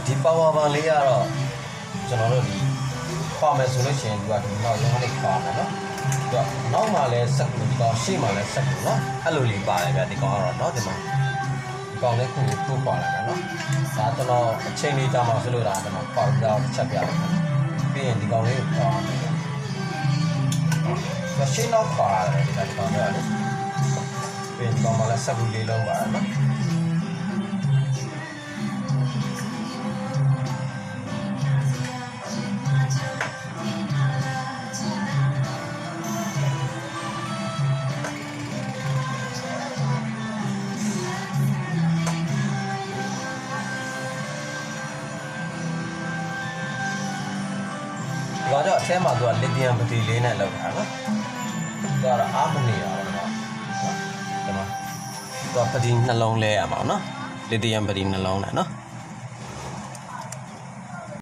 ဒီပါဝါဘန်လေးကတော့ကျွန်တော်တို့ဒီပါမယ်ဆိုလို့ရှိရင်ဒီကဒီနောက်ရောင်းလေးပါမယ်နော်ပြီးတော့နောက်မှလည်းဆက်ကူဒီကောင်ရှေ့မှလည်းဆက်ကူနော်အဲ့လိုလေးပါတယ်ဗျဒီကောင်ကတော့နော်ဒီမှာဒီကောင်လေးခုပါလာတယ်နော်ဒါကျွန်တော်အချိန်လေးကြာမှဆိုလို့ဒါကျွန်တော်ပေါက်ပြအောင်ချက်ပြလိုက်မယ်ပြီးရင်ဒီကောင်လေးကိုပါမယ်ဒါရှင်းတော့ပါတယ်ဒီကောင်လေးရတယ်ပြီးရင်ဒီကောင်မှလည်းဆက်ကူလေးလုံးပါတယ်နော်ဒီကောင်ကျတော့အထဲမှာသူကလစ်သီယမ်ပတီလေးနဲ့လောက်တာနော်သူကတော့အားမနေရဘူးနော်ဒီမှာသူကပတီနှလုံးလဲရမှာနော်လစ်သီယမ်ပတီနှလုံးနဲ့နော်